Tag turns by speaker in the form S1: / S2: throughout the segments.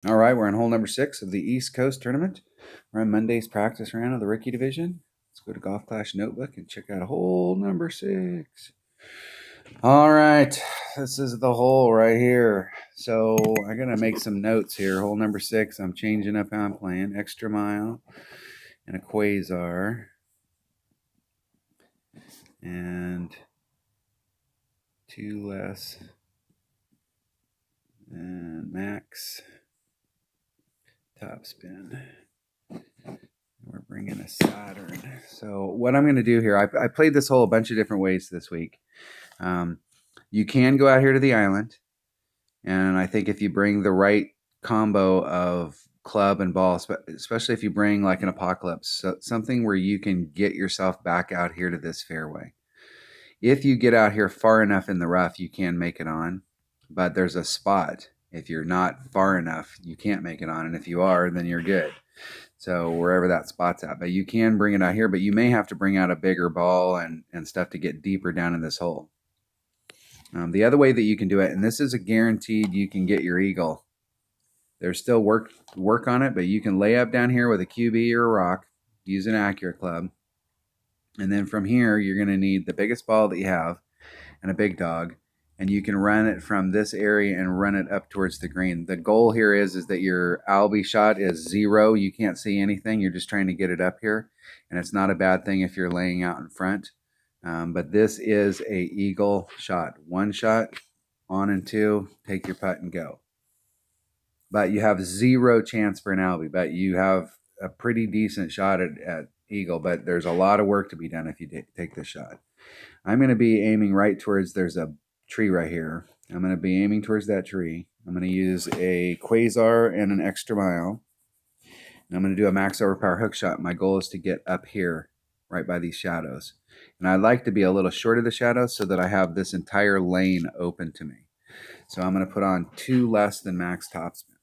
S1: All right, we're on hole number 6 of the East Coast Tournament. We're on Monday's practice round of the rookie division. Let's go to Golf Clash Notebook and check out hole number 6. All right, this is the hole right here. So I'm going to make some notes here. Hole number 6, I'm changing up how I'm playing. Extra mile and a quasar. And 2 less. And max. Top spin. We're bringing a Saturn. So what I'm going to do here, I played this hole a bunch of different ways this week. You can go out here to the island, and I think if you bring the right combo of club and ball, especially if you bring like an Apocalypse, something where you can get yourself back out here to this fairway. If you get out here far enough in the rough, you can make it on, but there's a spot. If you're not far enough, you can't make it on, and if you are, then you're good. So wherever that spot's at, but you can bring it out here, but you may have to bring out a bigger ball and stuff to get deeper down in this hole. The other way that you can do it, and this is a guaranteed you can get your eagle. There's still work on it, but you can lay up down here with a QB or a rock, use an accurate club. And then from here, you're going to need the biggest ball that you have and a big dog. And you can run it from this area and run it up towards the green. The goal here is that your Albie shot is 0. You can't see anything. You're just trying to get it up here. And it's not a bad thing if you're laying out in front. But this is a eagle shot. One shot, on and 2, take your putt and go. But you have 0 chance for an Albie. But you have a pretty decent shot at eagle. But there's a lot of work to be done if you take this shot. I'm going to be aiming right towards, there's a tree right here. I'm going to be aiming towards that tree. I'm going to use a quasar and an extra mile. And I'm going to do a max overpower hook shot. My goal is to get up here right by these shadows. And I like to be a little short of the shadows so that I have this entire lane open to me. So I'm going to put on 2 less than max topspin.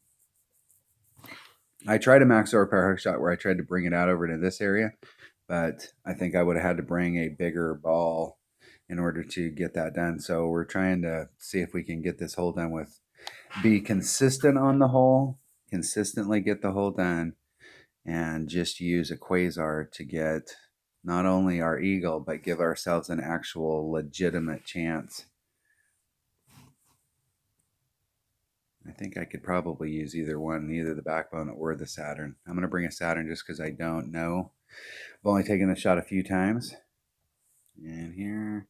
S1: I tried a max overpower hook shot where I tried to bring it out over to this area, but I think I would have had to bring a bigger ball in order to get that done. So we're trying to see if we can get this hole done with, be consistent on the hole, consistently get the hole done, and just use a quasar to get not only our eagle, but give ourselves an actual legitimate chance. I think I could probably use either one, either the backbone or the Saturn. I'm going to bring a Saturn just because I don't know. I've only taken the shot a few times. And here,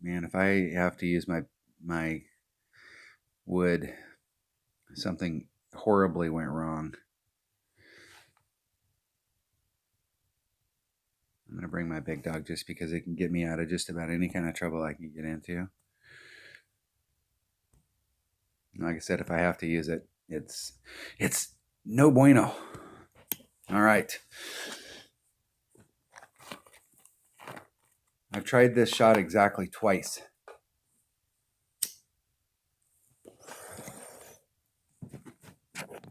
S1: man, if I have to use my wood, something horribly went wrong. I'm going to bring my big dog just because it can get me out of just about any kind of trouble I can get into. Like I said, if I have to use it, it's no bueno. All right. I've tried this shot exactly twice.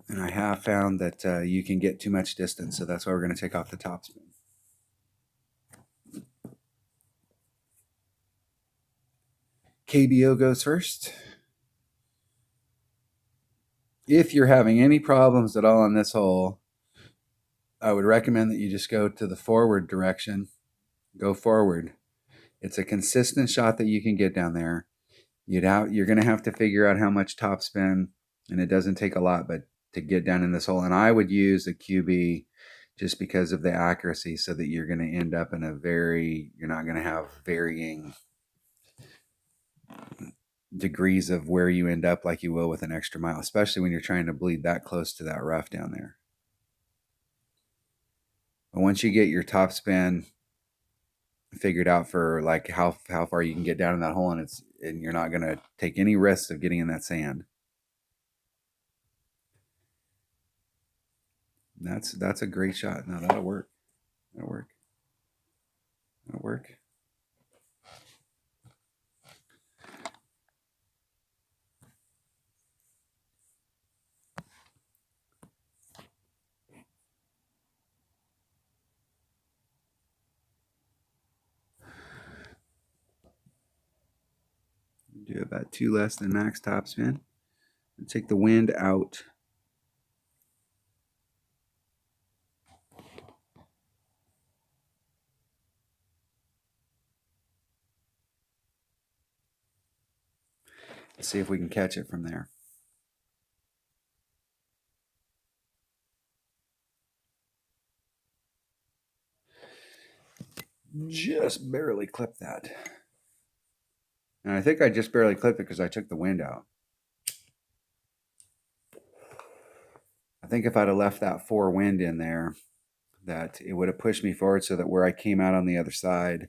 S1: And I have found that you can get too much distance, so that's why we're going to take off the topspin. KBO goes first. If you're having any problems at all on this hole, I would recommend that you just go to the forward direction. Go forward. It's a consistent shot that you can get down there. You're going to have to figure out how much topspin, and it doesn't take a lot, but to get down in this hole. And I would use a QB just because of the accuracy, so that you're going to end up in you're not going to have varying degrees of where you end up like you will with an extra mile, especially when you're trying to bleed that close to that rough down there. But once you get your topspin figured out for like how far you can get down in that hole, and you're not going to take any risks of getting in that sand. That's a great shot. No, that'll work. That'll work. That'll work. Do about 2 less than max topspin. Take the wind out. Let's see if we can catch it from there. Just barely clipped that. And I think I just barely clipped it because I took the wind out. I think if I'd have left that forewind in there, that it would have pushed me forward so that where I came out on the other side,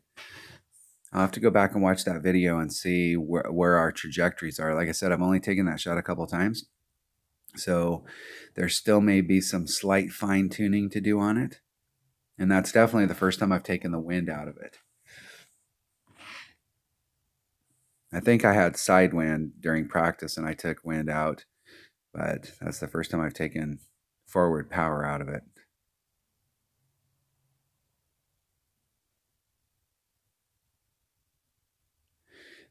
S1: I'll have to go back and watch that video and see where our trajectories are. Like I said, I've only taken that shot a couple of times. So there still may be some slight fine tuning to do on it. And that's definitely the first time I've taken the wind out of it. I think I had side wind during practice and I took wind out, but that's the first time I've taken forward power out of it.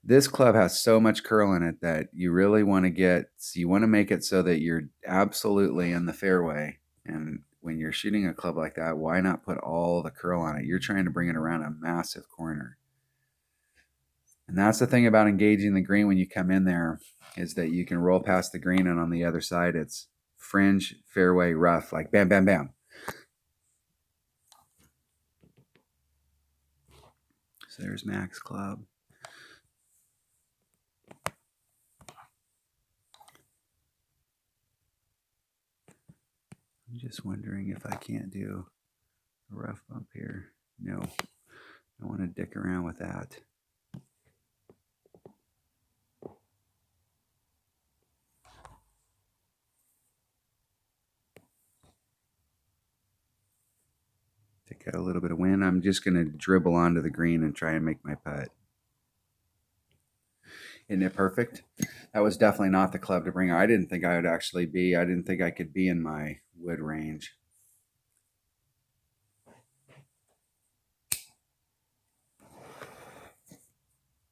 S1: This club has so much curl in it that you really want to make it so that you're absolutely in the fairway. And when you're shooting a club like that, why not put all the curl on it? You're trying to bring it around a massive corner. And that's the thing about engaging the green when you come in there, is that you can roll past the green and on the other side it's fringe, fairway, rough, like bam, bam, bam. So there's Mac's club. I'm just wondering if I can't do a rough bump here. No, I want to dick around with that. Take out a little bit of wind. I'm just going to dribble onto the green and try and make my putt. Isn't it perfect? That was definitely not the club to bring. I didn't think I would actually be. I didn't think I could be in my wood range.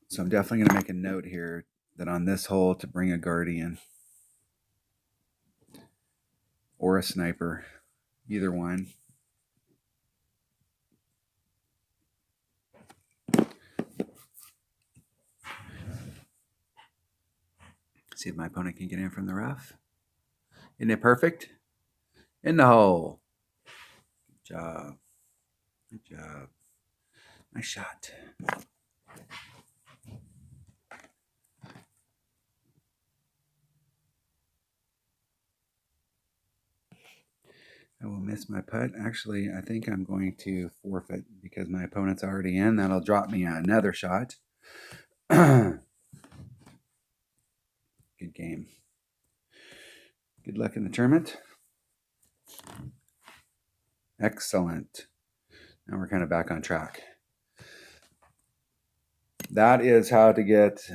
S1: So I'm definitely going to make a note here that on this hole to bring a guardian or a sniper, either one. See if my opponent can get in from the rough. Isn't it perfect? In the hole. Good job. Good job. Nice shot. I will miss my putt. Actually, I think I'm going to forfeit because my opponent's already in. That'll drop me another shot. Good game. Good luck in the tournament. Excellent. Now we're kind of back on track. That is how to get,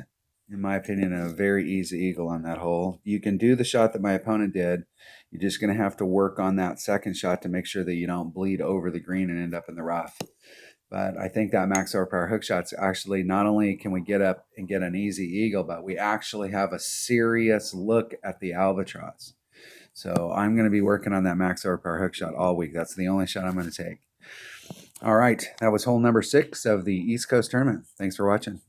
S1: in my opinion, a very easy eagle on that hole. You can do the shot that my opponent did. You're just going to have to work on that second shot to make sure that you don't bleed over the green and end up in the rough. But I think that max overpower hook shot's actually, not only can we get up and get an easy eagle, but we actually have a serious look at the albatross. So I'm going to be working on that max overpower hook shot all week. That's the only shot I'm going to take. All right, that was hole number 6 of the East Coast tournament. Thanks for watching.